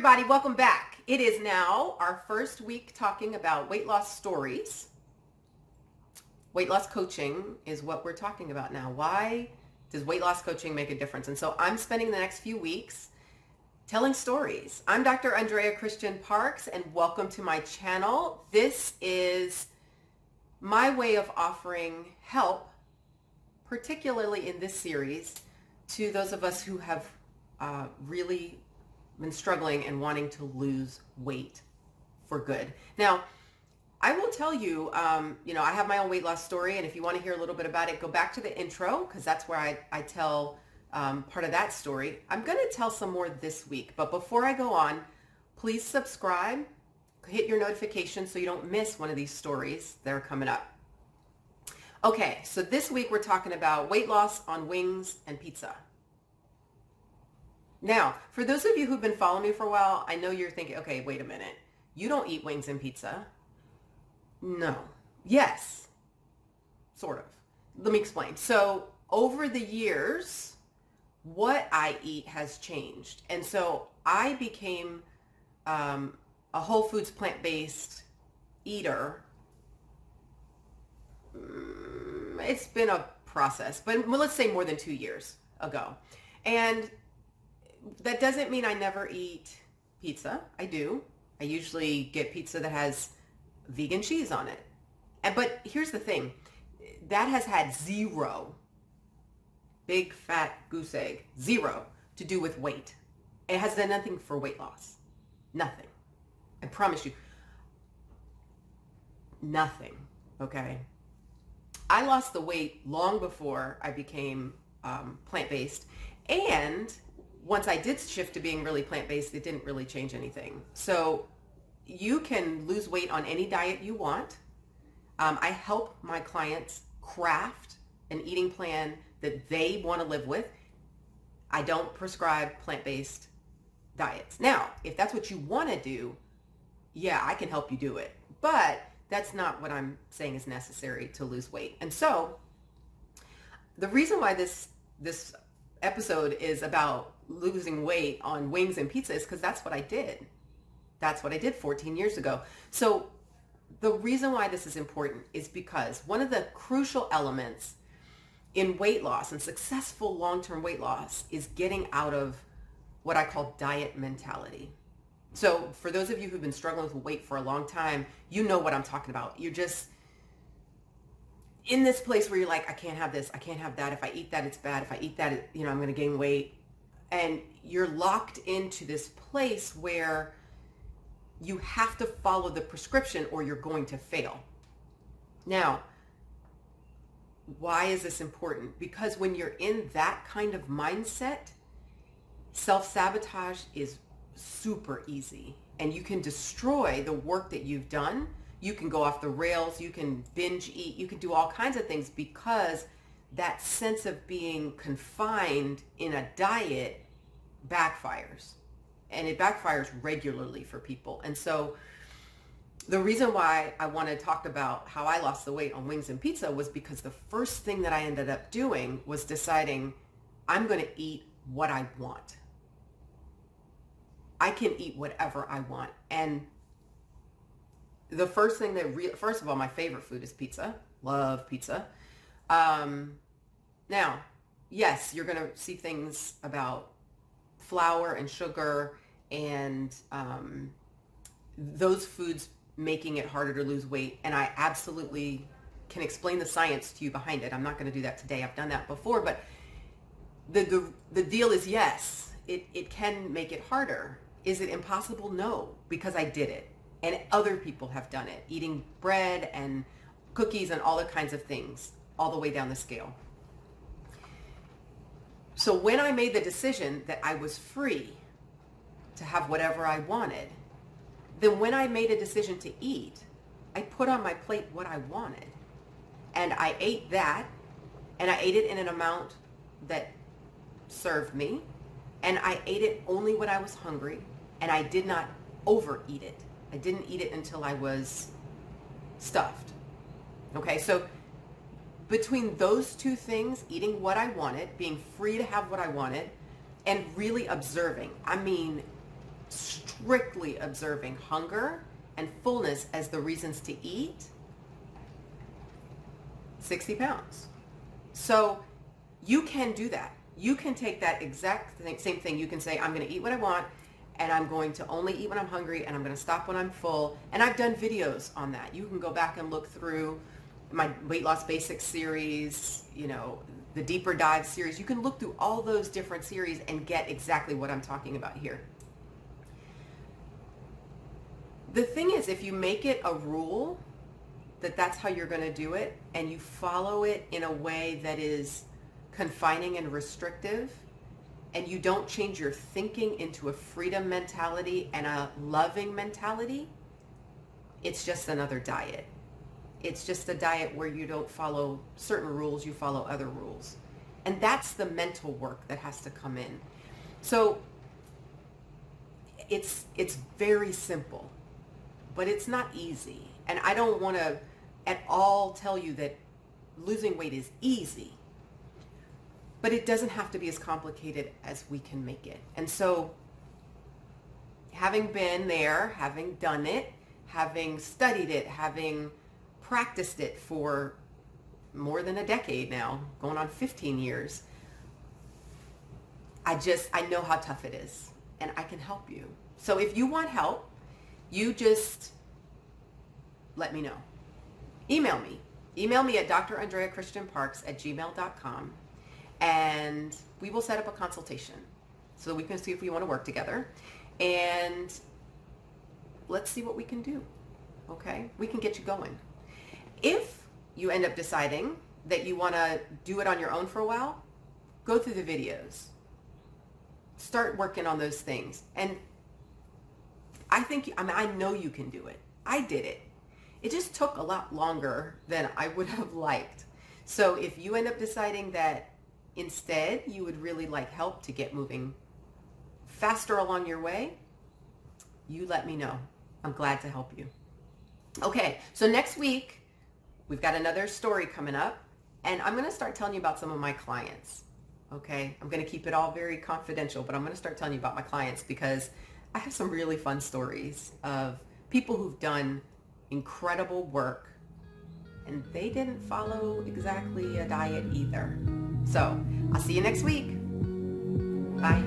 everybody, welcome back. It is now our first week talking about weight loss stories. Weight loss coaching is what we're talking about now. Why does weight loss coaching make a difference? And so I'm spending the next few weeks telling stories. I'm Dr. Andrea Christian Parks, and welcome to my channel. This is my way of offering help, particularly in this series, to those of us who have really been struggling and wanting to lose weight for good. Now, I will tell you, I have my own weight loss story, and if you want to hear a little bit about it, go back to the intro, because that's where I tell part of that story. I'm going to tell some more this week, but before I go on, please subscribe, hit your notifications so you don't miss one of these stories that are coming up. Okay, so this week we're talking about weight loss on wings and pizza. Now, for those of you who've been following me for a while, I know you're thinking, okay, wait a minute. You don't eat wings and pizza. No. Yes. Sort of. Let me explain. So over the years, what I eat has changed. And so I became a whole foods plant-based eater. It's been a process, but let's say more than 2 years ago. And that doesn't mean I never eat pizza. I do. I usually get pizza that has vegan cheese on it. But here's the thing. That has had zero, big fat goose egg, zero to do with weight. It has done nothing for weight loss. Nothing. I promise you. Nothing. Okay? I lost the weight long before I became plant-based, and once I did shift to being really plant-based, it didn't really change anything. So you can lose weight on any diet you want. I help my clients craft an eating plan that they want to live with. I don't prescribe plant-based diets. Now, if that's what you want to do, yeah, I can help you do it. But that's not what I'm saying is necessary to lose weight. And so the reason why this episode is about losing weight on wings and pizza is because that's what I did. That's what I did 14 years ago. So the reason why this is important is because one of the crucial elements in weight loss and successful long-term weight loss is getting out of what I call diet mentality. So for those of you who've been struggling with weight for a long time, you know what I'm talking about. You're just in this place where you're like, I can't have this, I can't have that. If I eat that, it's bad. If I eat that, I'm going to gain weight. And you're locked into this place where you have to follow the prescription or you're going to fail. Now, why is this important? Because when you're in that kind of mindset, self-sabotage is super easy, and you can destroy the work that you've done. You can go off the rails, you can binge eat, you can do all kinds of things because that sense of being confined in a diet backfires, and it backfires regularly for people. And so the reason why I want to talk about how I lost the weight on wings and pizza was because the first thing that I ended up doing was deciding I'm going to eat what I want. I can eat whatever I want. And the first thing first of all, my favorite food is pizza. Love pizza. Now, yes, you're going to see things about flour and sugar and those foods making it harder to lose weight. And I absolutely can explain the science to you behind it. I'm not going to do that today. I've done that before. But the deal is, yes, it can make it harder. Is it impossible? No, because I did it. And other people have done it, eating bread and cookies and all the kinds of things, all the way down the scale. So when I made the decision that I was free to have whatever I wanted, then when I made a decision to eat, I put on my plate what I wanted. And I ate that, and I ate it in an amount that served me, and I ate it only when I was hungry, and I did not overeat it. I didn't eat it until I was stuffed. Okay, so between those two things, eating what I wanted, being free to have what I wanted, and really observing, I mean, strictly observing hunger and fullness as the reasons to eat, 60 pounds. So you can do that. You can take that exact same thing. You can say, I'm going to eat what I want, and I'm going to only eat when I'm hungry, and I'm going to stop when I'm full. And I've done videos on that. You can go back and look through my Weight Loss Basics series, you know, the Deeper Dive series. You can look through all those different series and get exactly what I'm talking about here. The thing is, if you make it a rule that that's how you're going to do it, and you follow it in a way that is confining and restrictive, and you don't change your thinking into a freedom mentality and a loving mentality, it's just another diet. It's just a diet where you don't follow certain rules, you follow other rules. And that's the mental work that has to come in. So it's very simple, but it's not easy. And I don't want to at all tell you that losing weight is easy. But it doesn't have to be as complicated as we can make it. And so having been there, having done it, having studied it, having practiced it for more than a decade now, going on 15 years, I know how tough it is, and I can help you. So if you want help, you just let me know. Email me. Email me at drandreachristianparks@gmail.com. And we will set up a consultation so we can see if we want to work together, and let's see what we can do. Okay? We can get you going. If you end up deciding that you want to do it on your own for a while, go through the videos. Start working on those things. And I know you can do it. I did it. It just took a lot longer than I would have liked. So if you end up deciding that instead you would really like help to get moving faster along your way, you let me know. I'm glad to help you. Okay, so next week we've got another story coming up, and I'm going to start telling you about some of my clients. Okay, I'm going to keep it all very confidential, but I'm going to start telling you about my clients because I have some really fun stories of people who've done incredible work, and they didn't follow exactly a diet either. So I'll see you next week. Bye.